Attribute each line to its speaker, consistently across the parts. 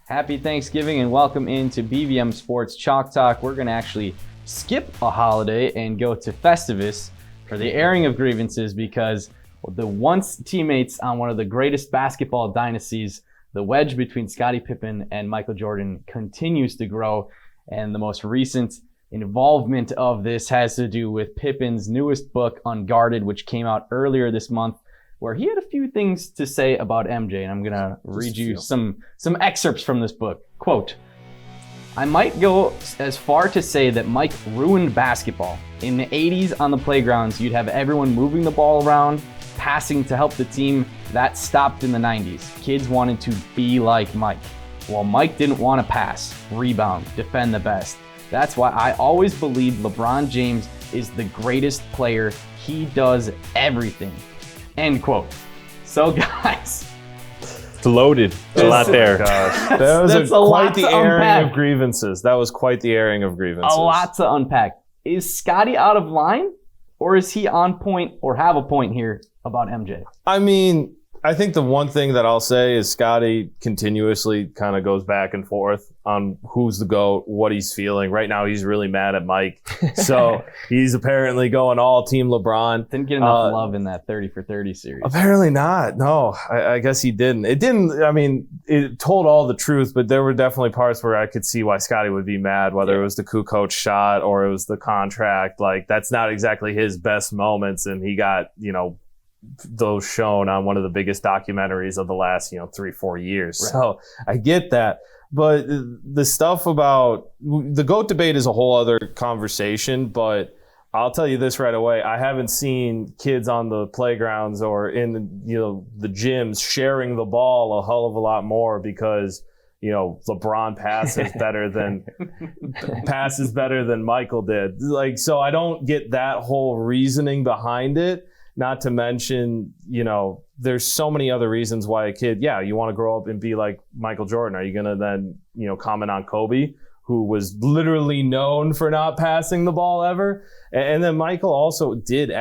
Speaker 1: Happy Thanksgiving and welcome into BVM Sports Chalk Talk. We're going to actually skip a holiday and go to Festivus for the airing of grievances because the once teammates on one of the greatest basketball dynasties, the wedge between Scottie Pippen and Michael Jordan, continues to grow. And the most recent involvement of this has to do with Pippen's newest book, Unguarded, which came out earlier this month, where he had a few things to say about MJ. And I'm going to read you some excerpts from this book. Quote, "I might go as far to say that Mike ruined basketball. In the 80s on the playgrounds, you'd have everyone moving the ball around, passing to help the team. That stopped in the 90s. Kids wanted to be like Mike. Well, Mike didn't want to pass, rebound, defend the best. That's why I always believed LeBron James is the greatest player. He does everything." End quote. So guys,
Speaker 2: it's loaded. There's a lot there.
Speaker 3: Gosh. That was quite the airing of grievances. That was quite the airing of grievances.
Speaker 1: A lot to unpack. Is Scottie out of line, or is he on point or have a point here about MJ?
Speaker 3: I mean, I think the one thing that I'll say is Scottie continuously kind of goes back and forth on who's the GOAT, what he's feeling. Right now, he's really mad at Mike. So he's apparently going all Team LeBron.
Speaker 1: Didn't get enough love in that 30 for 30 series.
Speaker 3: Apparently not. No, I guess he didn't. It told all the truth, but there were definitely parts where I could see why Scottie would be mad, whether it was the Kukoc shot or it was the contract. Like, that's not exactly his best moments, and he got, those shown on one of the biggest documentaries of the last 3-4 years. Right. So I get that, but the stuff about the GOAT debate is a whole other conversation. But I'll tell you this right away: I haven't seen kids on the playgrounds or in the gyms sharing the ball a hell of a lot more because LeBron passes better than Michael did. Like, so I don't get that whole reasoning behind it. Not to mention, there's so many other reasons why a kid, you want to grow up and be like Michael Jordan. Are you going to then, comment on Kobe, who was literally known for not passing the ball ever? And then Michael also did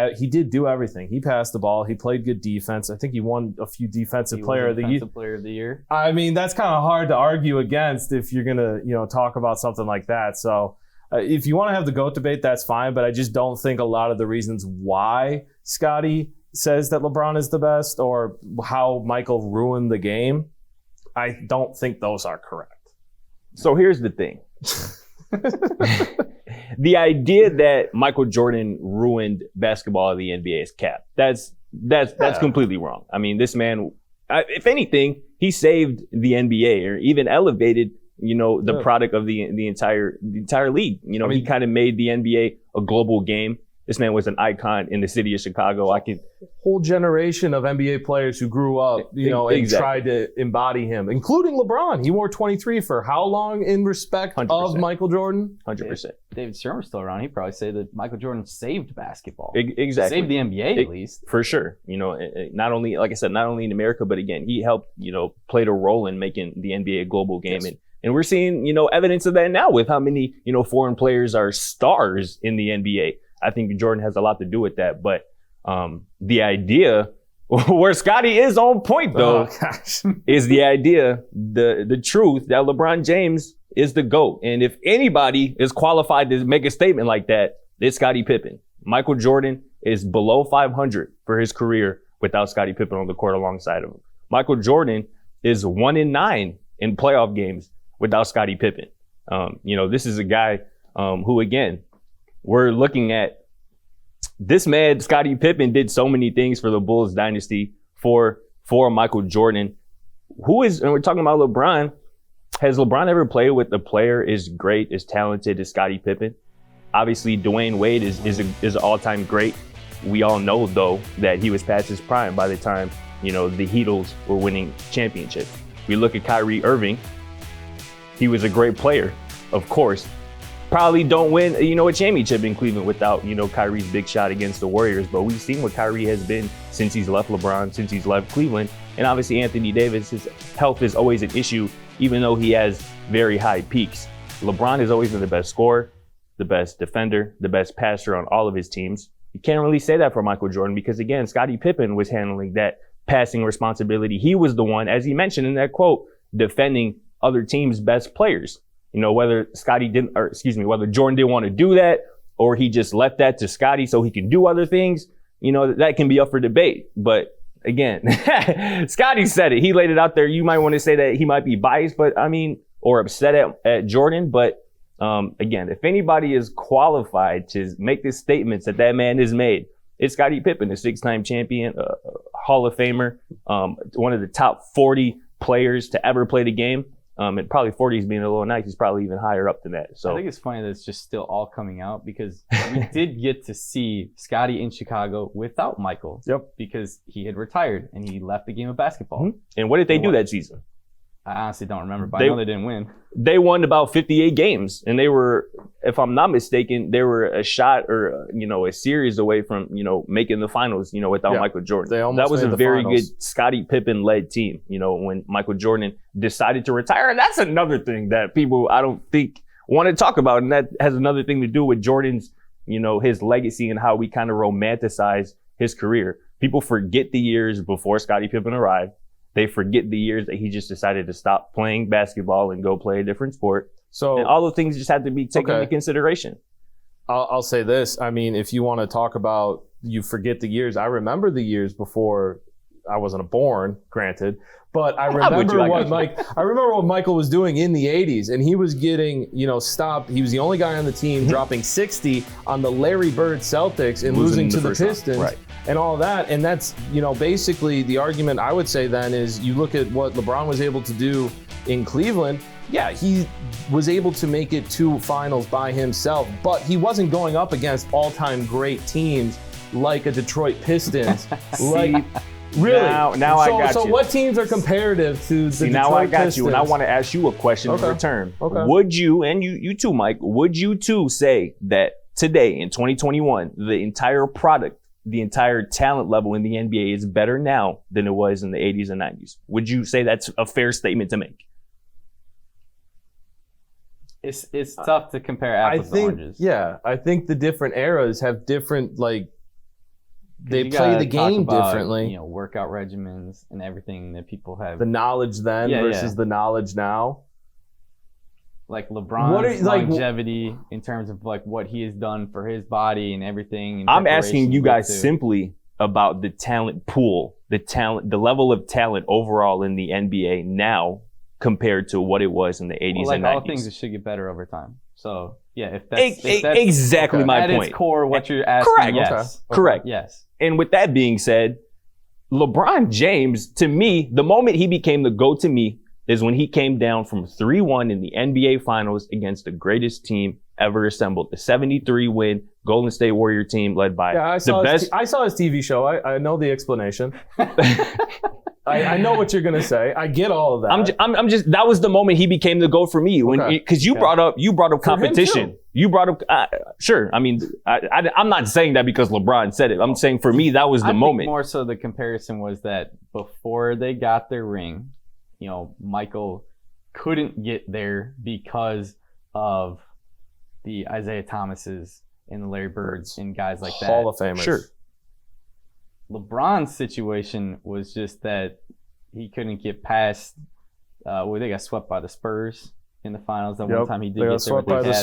Speaker 3: do everything. He passed the ball. He played good defense. I think he won a few Defensive Player of the Year. I mean, that's kind of hard to argue against if you're going to, talk about something like that. So if you want to have the GOAT debate, that's fine. But I just don't think a lot of the reasons why Scottie says that LeBron is the best or how Michael ruined the game, I don't think those are correct.
Speaker 2: So here's the thing. The idea that Michael Jordan ruined basketball in the NBA is cap. That's completely wrong. I mean, this man, if anything, he saved the NBA or even elevated the product of the entire league. He kind of made the NBA a global game. This man was an icon in the city of Chicago.
Speaker 3: Whole generation of NBA players who grew up, and tried to embody him, including LeBron. He wore 23 for how long in respect
Speaker 2: 100%.
Speaker 3: Of Michael Jordan?
Speaker 2: 100%.
Speaker 1: David Stern's still around. He'd probably say that Michael Jordan saved basketball.
Speaker 2: Exactly.
Speaker 1: Saved the NBA at least.
Speaker 2: For sure. Not only, like I said, not only in America, but again, he helped, played a role in making the NBA a global game. Yes. And we're seeing, evidence of that now with how many, foreign players are stars in the NBA. I think Jordan has a lot to do with that. But the idea, where Scottie is on point, though, is the idea, the truth that LeBron James is the GOAT. And if anybody is qualified to make a statement like that, it's Scottie Pippen. Michael Jordan is below 500 for his career without Scottie Pippen on the court alongside of him. Michael Jordan is 1-9 in playoff games without Scottie Pippen. This is a guy who, again, we're looking at this man, Scottie Pippen, did so many things for the Bulls dynasty for Michael Jordan. And we're talking about LeBron. Has LeBron ever played with a player as great, as talented as Scottie Pippen? Obviously, Dwayne Wade is an all-time great. We all know, though, that he was past his prime by the time, the Heatles were winning championships. We look at Kyrie Irving. He was a great player, of course. Probably don't win, a championship in Cleveland without, Kyrie's big shot against the Warriors. But we've seen what Kyrie has been since he's left LeBron, since he's left Cleveland. And obviously Anthony Davis, his health is always an issue, even though he has very high peaks. LeBron has always been the best scorer, the best defender, the best passer on all of his teams. You can't really say that for Michael Jordan because, again, Scottie Pippen was handling that passing responsibility. He was the one, as he mentioned in that quote, defending other teams' best players. Whether whether Jordan didn't want to do that or he just left that to Scottie so he can do other things, that can be up for debate. But again, Scottie said it. He laid it out there. You might want to say that he might be biased, but or upset at Jordan. But again, if anybody is qualified to make the statements that man has made, it's Scottie Pippen, a 6-time champion, Hall of Famer, one of the top 40 players to ever play the game. And probably 40 is being a little nice. He's probably even higher up than that. So
Speaker 1: I think it's funny that it's just still all coming out because we did get to see Scottie in Chicago without Michael.
Speaker 3: Yep.
Speaker 1: Because he had retired and he left the game of basketball.
Speaker 2: Mm-hmm. And what did they do that season?
Speaker 1: I honestly don't remember, but I know they didn't win.
Speaker 2: They won about 58 games, and they were, if I'm not mistaken, they were a shot or a series away from making the finals. Without Michael Jordan, that was a very good Scottie Pippen led team. When Michael Jordan decided to retire, and that's another thing that people I don't think want to talk about, and that has another thing to do with Jordan's his legacy and how we kind of romanticize his career. People forget the years before Scottie Pippen arrived. They forget the years that he just decided to stop playing basketball and go play a different sport. So and all those things just have to be taken into consideration.
Speaker 3: I'll say this. I mean, if you want to talk about you forget the years, I remember the years before I wasn't born, granted, but I remember what Michael was doing in the 80s, and he was getting, stopped. He was the only guy on the team dropping 60 on the Larry Bird Celtics and losing to the Pistons. Right. And all that. And that's, basically the argument I would say then is you look at what LeBron was able to do in Cleveland. Yeah, he was able to make it to finals by himself, but he wasn't going up against all-time great teams like a Detroit Pistons. Really?
Speaker 2: Now I got you.
Speaker 3: So what teams are comparative to the Detroit
Speaker 2: now I got
Speaker 3: Pistons?
Speaker 2: you, and I want to ask you a question in return. Okay. Would you, and you too, Mike, would you too say that today in 2021, the entire product, the entire talent level in the NBA is better now than it was in the 80s and 90s? Would you say that's a fair statement to make?
Speaker 1: It's tough to compare apples to oranges.
Speaker 3: Yeah, I think the different eras have different, they play the game differently.
Speaker 1: Workout regimens and everything that people have.
Speaker 3: The knowledge then versus the knowledge now.
Speaker 1: Like LeBron's longevity in terms of what he has done for his body and everything.
Speaker 2: I'm asking you guys simply about the talent pool, the level of talent overall in the NBA now compared to what it was in the 80s and 90s.
Speaker 1: All things, it should get better over time. So yeah, if that's
Speaker 2: exactly my point.
Speaker 1: At its core, what you're asking,
Speaker 2: correct.
Speaker 1: Yes,
Speaker 2: correct.
Speaker 1: Yes.
Speaker 2: And with that being said, LeBron James, to me, the moment he became the GOAT to me is when he came down from 3-1 in the NBA Finals against the greatest team ever assembled, the 73-win Golden State Warrior team led by
Speaker 3: I saw his TV show. I know the explanation. I know what you're gonna say. I get all of that.
Speaker 2: I'm just that was the moment he became the GOAT for me because you brought up competition. You brought up sure. I mean, I'm not saying that because LeBron said it. I'm saying for me that was the moment.
Speaker 1: Think more so the comparison was that before they got their ring, Michael couldn't get there because of the Isaiah Thomases and the Larry Birds and guys like that.
Speaker 3: Hall of Famers.
Speaker 2: Sure.
Speaker 1: LeBron's situation was just that he couldn't get past. They got swept by the Spurs in the finals. That one time he did get there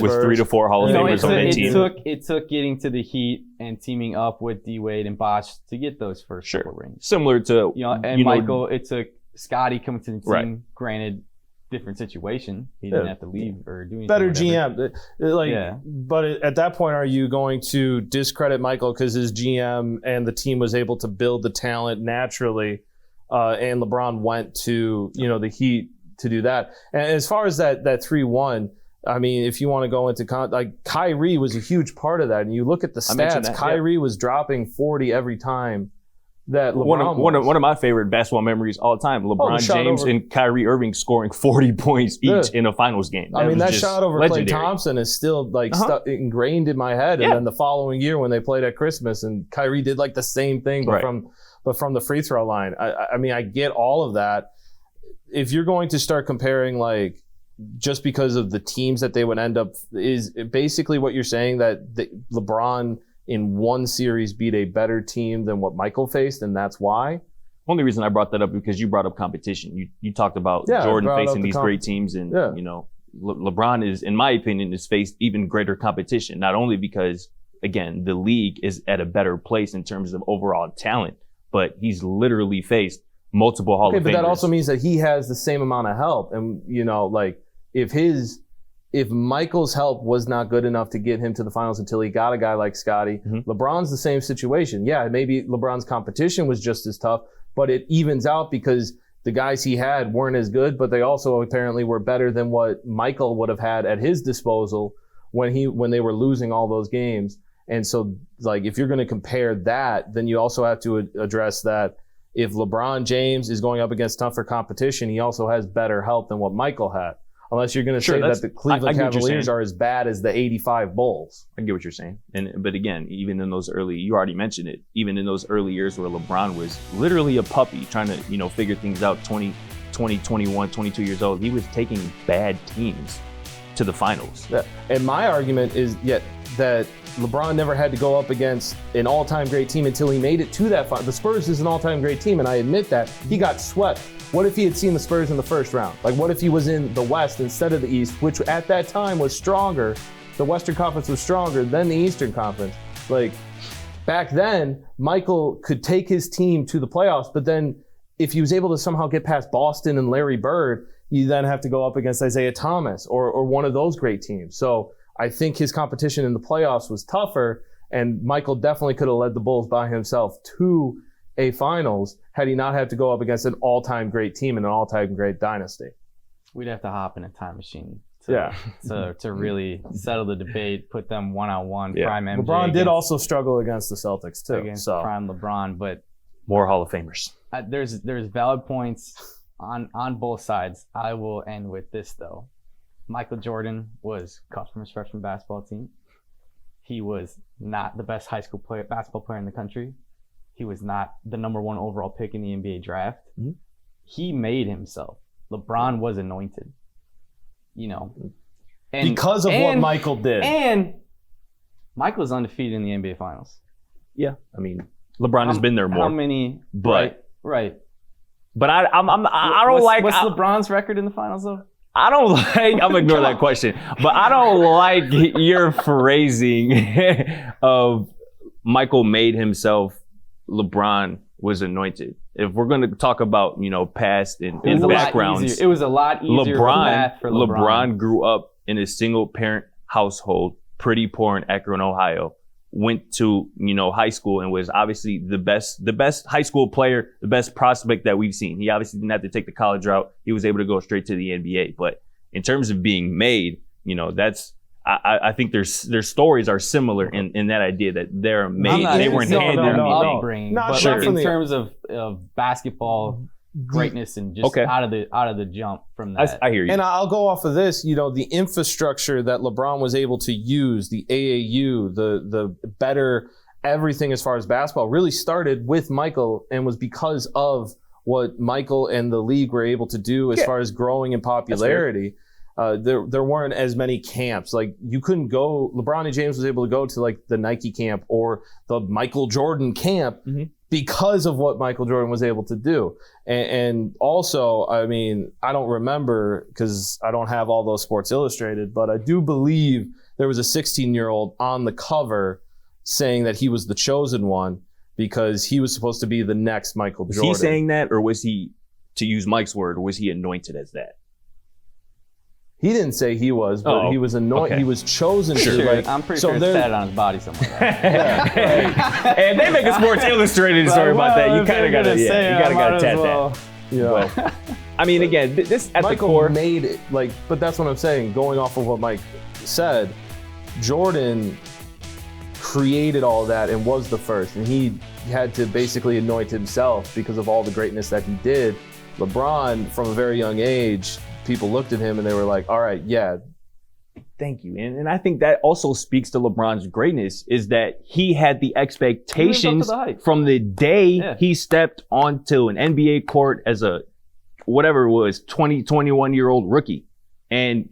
Speaker 2: with 3 to 4 Hall of Famers on the team.
Speaker 1: It took getting to the Heat and teaming up with D Wade and Bosh to get those first couple rings.
Speaker 2: Similar to
Speaker 1: Michael. It took Scottie coming to the team. Granted, different situation. He didn't have to leave or do anything.
Speaker 3: Better GM. But at that point, are you going to discredit Michael because his GM and the team was able to build the talent naturally, and LeBron went to the Heat to do that? And as far as that 3-1, I mean, if you want to go into Kyrie was a huge part of that, and you look at the stats, Kyrie was dropping 40 every time. That LeBron
Speaker 2: one of my favorite basketball memories all the time. LeBron James and Kyrie Irving scoring 40 points each in a finals game.
Speaker 3: That shot over Klay Thompson is still stuck, ingrained in my head. And then the following year when they played at Christmas and Kyrie did the same thing, but from the free throw line. I mean, I get all of that. If you're going to start comparing just because of the teams that they would end up, is basically what you're saying that LeBron in one series beat a better team than what Michael faced, and that's why?
Speaker 2: only reason I brought that up because you brought up competition. You talked about Jordan facing these great teams, and you know, LeBron is, in my opinion, has faced even greater competition. Not only because, again, the league is at a better place in terms of overall talent, but he's literally faced multiple Hall of Famers.
Speaker 3: But that also means that he has the same amount of help, and you know, like if Michael's help was not good enough to get him to the finals until he got a guy like Scottie, LeBron's the same situation. Yeah, maybe LeBron's competition was just as tough, but it evens out because the guys he had weren't as good, but they also apparently were better than what Michael would have had at his disposal when they were losing all those games. And so, like, if you're going to compare that, then you also have to address that if LeBron James is going up against tougher competition, he also has better help than what Michael had. Unless you're going to say that the Cleveland Cavaliers are as bad as the 85 Bulls.
Speaker 2: I get what you're saying. But again, even in those early, you already mentioned it, even in those early years where LeBron was literally a puppy trying to, you know, figure things out, 20, 21, 22 years old, he was taking bad teams to the finals.
Speaker 3: Yeah. And my argument is that LeBron never had to go up against an all-time great team until he made it to that final. The Spurs is an all-time great team, and I admit that. He got swept. What if he had seen the Spurs in the first round? Like, what if he was in the West instead of the East, which at that time was stronger? The Western Conference was stronger than the Eastern Conference. Like, back then, Michael could take his team to the playoffs, but then if he was able to somehow get past Boston and Larry Bird, you then have to go up against Isaiah Thomas or one of those great teams. So I think his competition in the playoffs was tougher, and Michael definitely could have led the Bulls by himself to a finals had he not had to go up against an all-time great team and an all-time great dynasty.
Speaker 1: We'd have to hop in a time machine to really settle the debate, put them one-on-one, prime MJ.
Speaker 3: LeBron did also struggle against the Celtics too.
Speaker 1: Against prime LeBron, but
Speaker 2: more Hall of Famers.
Speaker 1: There's valid points on both sides. I will end with this though. Michael Jordan was cut from his freshman basketball team. He was not the best high school basketball player in the country. He was not the number 1 overall pick in the NBA draft. He made himself. LeBron was anointed. You know.
Speaker 3: Because of what Michael did.
Speaker 1: And Michael was undefeated in the NBA Finals.
Speaker 2: Yeah. I mean, LeBron has been there more.
Speaker 1: How many?
Speaker 2: But
Speaker 1: right.
Speaker 2: But I don't like.
Speaker 1: What's LeBron's record in the finals though?
Speaker 2: I don't like. I'm gonna ignore that question. But I don't like your phrasing of Michael made himself. LeBron was anointed. If we're going to talk about, you know, past and backgrounds,
Speaker 1: it was a lot easier for LeBron.
Speaker 2: LeBron grew up in a single parent household, pretty poor in Akron, Ohio. Went to, you know, high school and was obviously the best high school player, the best prospect that we've seen. He obviously didn't have to take the college route. He was able to go straight to the NBA. But in terms of being made, you know, I think their stories are similar in that idea that they're made. They weren't handed.
Speaker 1: Not sure in terms of basketball greatness and just out of the jump from that.
Speaker 2: I hear you.
Speaker 3: And I'll go off of this. You know, the infrastructure that LeBron was able to use, the AAU, the better everything as far as basketball, really started with Michael and was because of what Michael and the league were able to do as far as growing in popularity. There weren't as many camps. Like, you couldn't go, LeBron and James was able to go to like the Nike camp or the Michael Jordan camp because of what Michael Jordan was able to do. And also, I mean, I don't remember because I don't have all those Sports Illustrated, but I do believe there was a 16-year-old on the cover saying that he was the chosen one because he was supposed to be the next Michael Jordan.
Speaker 2: Was he saying that, or was he, to use Mike's word, or was he anointed as that?
Speaker 3: He didn't say he was, but he was anointed. He was chosen to. Like,
Speaker 1: I'm pretty sure it's tatted on his body somewhere.
Speaker 2: And they make a Sports Illustrated story about that. You kind of got to, you got to tat that.
Speaker 3: Yeah.
Speaker 2: I mean, again, this at
Speaker 3: Michael
Speaker 2: the core
Speaker 3: made it. Like, but that's what I'm saying. Going off of what Mike said, Jordan created all that and was the first, and he had to basically anoint himself because of all the greatness that he did. LeBron, from a very young age, people looked at him and they were like, all right, yeah.
Speaker 2: Thank you. And I think that also speaks to LeBron's greatness, is that he had the expectations from the day he stepped onto an NBA court as a, whatever it was, 21-year-old rookie. And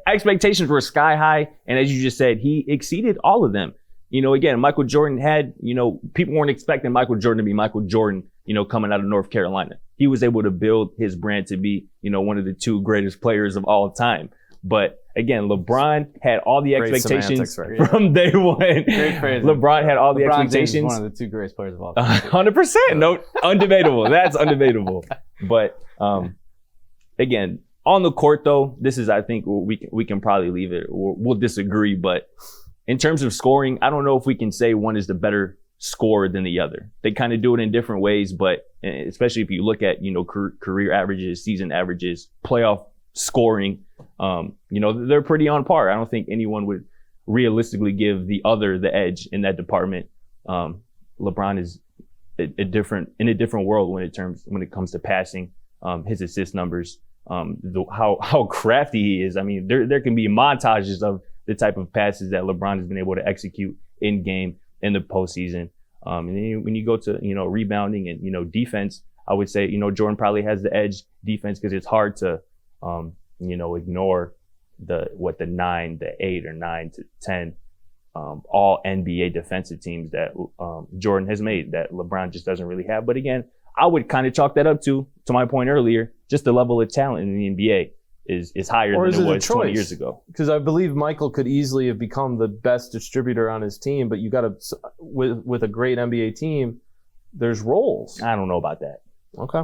Speaker 2: expectations were sky high. And as you just said, he exceeded all of them. You know, again, Michael Jordan had, you know, people weren't expecting Michael Jordan to be Michael Jordan coming out of North Carolina. He was able to build his brand to be, one of the 2 greatest players of all time. But again, LeBron had all the
Speaker 3: Great
Speaker 2: expectations
Speaker 3: semantics, right?
Speaker 2: from day one.
Speaker 1: Great phrase.
Speaker 2: LeBron had all the
Speaker 1: LeBron
Speaker 2: expectations.
Speaker 1: James is one of the 2 greatest players of all time.
Speaker 2: 100%. No, undebatable. That's undebatable. But again, on the court though, this is, I think we can probably leave it. We'll disagree, but in terms of scoring, I don't know if we can say one is the better scorer than the other. They kind of do it in different ways, but especially if you look at, career averages, season averages, playoff scoring, they're pretty on par. I don't think anyone would realistically give the other the edge in that department. LeBron is in a different world when it comes to passing, his assist numbers, how crafty he is. I mean, there can be montages of the type of passes that LeBron has been able to execute in game in the postseason. And then when you go to, rebounding and, defense, I would say, Jordan probably has the edge defense because it's hard to, ignore the 9, the 8 or 9 to 10, all NBA defensive teams that Jordan has made that LeBron just doesn't really have. But again, I would kind of chalk that up to my point earlier, just the level of talent in the NBA is higher than it was 20 years ago.
Speaker 3: Because I believe Michael could easily have become the best distributor on his team, but you got to, with a great NBA team, there's roles.
Speaker 2: I don't know about that.
Speaker 3: Okay.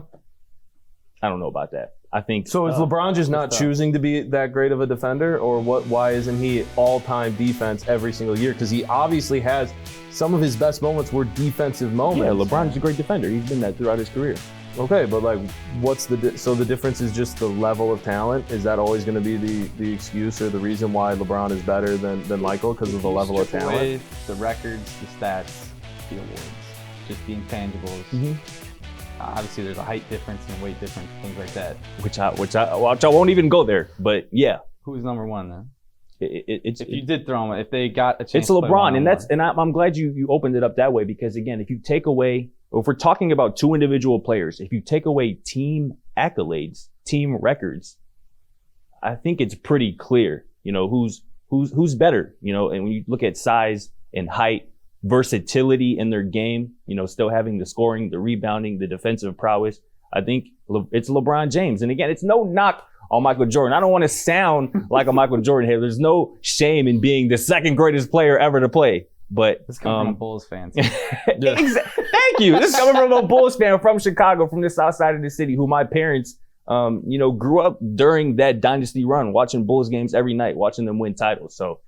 Speaker 2: I don't know about that. I think
Speaker 3: so. Is LeBron just not choosing to be that great of a defender, or what? Why isn't he all-time defense every single year? Because he obviously has some of his best moments were defensive moments.
Speaker 2: Yeah, LeBron's a great defender. He's been that throughout his career.
Speaker 3: Okay, but what's so the difference is just the level of talent? Is that always going to be the excuse or the reason why LeBron is better than Michael because of the level of talent?
Speaker 1: Away the records, the stats, the awards, just the intangibles. Mm-hmm. Obviously, there's a height difference and a weight difference, things like that.
Speaker 2: Which I won't even go there. But yeah,
Speaker 1: who's number one then?
Speaker 2: If
Speaker 1: you did throw him, if they got a chance,
Speaker 2: it's LeBron, and I'm glad you opened it up that way because again, if you take away, if we're talking about 2 individual players, if you take away team accolades, team records, I think it's pretty clear, who's better, and when you look at size and height, versatility in their game, still having the scoring, the rebounding, the defensive prowess, I think it's LeBron James. And again, it's no knock on Michael Jordan. I don't want to sound like a Michael Jordan here. There's no shame in being the second greatest player ever to play. But
Speaker 1: this comes from a Bulls fan.
Speaker 2: Thank you. This is coming from a Bulls fan from Chicago, from the south side of the city, who my parents, grew up during that dynasty run, watching Bulls games every night, watching them win titles. So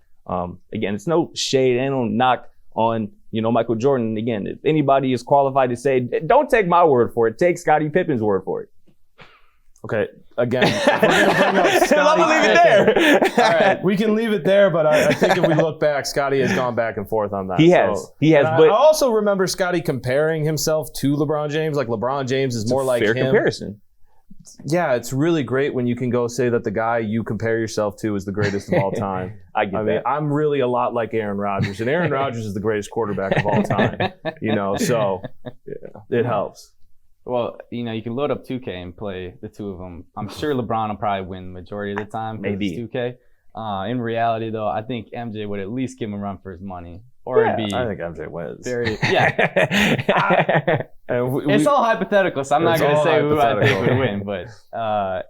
Speaker 2: again, it's no shade and no knock on Michael Jordan. Again, if anybody is qualified to say, don't take my word for it, take Scottie Pippen's word for it.
Speaker 3: Okay, again, we're gonna bring up Scottie.
Speaker 2: Leave it there.
Speaker 3: All right, we can leave it there, but I think if we look back, Scottie has gone back and forth on that.
Speaker 2: He has.
Speaker 3: But I also remember Scottie comparing himself to LeBron James. Like LeBron James is more like
Speaker 2: fair
Speaker 3: him.
Speaker 2: Comparison.
Speaker 3: Yeah, it's really great when you can go say that the guy you compare yourself to is the greatest of all time.
Speaker 2: I mean,
Speaker 3: I'm really a lot like Aaron Rodgers, and Aaron Rodgers is the greatest quarterback of all time. So yeah, it helps.
Speaker 1: Well, you can load up 2K and play the 2 of them. I'm sure LeBron will probably win the majority of the time.
Speaker 2: Maybe.
Speaker 1: It's 2K. In reality, though, I think MJ would at least give him a run for his money. Or
Speaker 3: I think MJ wins.
Speaker 1: It's all hypothetical, so I'm not going to say who I think would win. But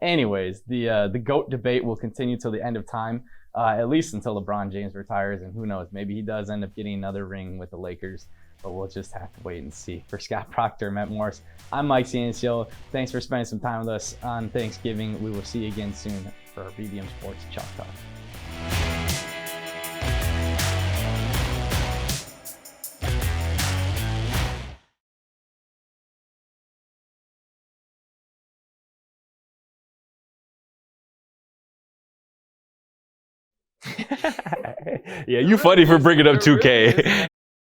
Speaker 1: anyways, the GOAT debate will continue till the end of time, at least until LeBron James retires. And who knows, maybe he does end up getting another ring with the Lakers. But we'll just have to wait and see. For Scott Proctor, Matt Morris, I'm Mike Ciancio. Thanks for spending some time with us on Thanksgiving. We will see you again soon for our BVM Sports Chalk Talk.
Speaker 2: Yeah, you funny for bringing up 2K.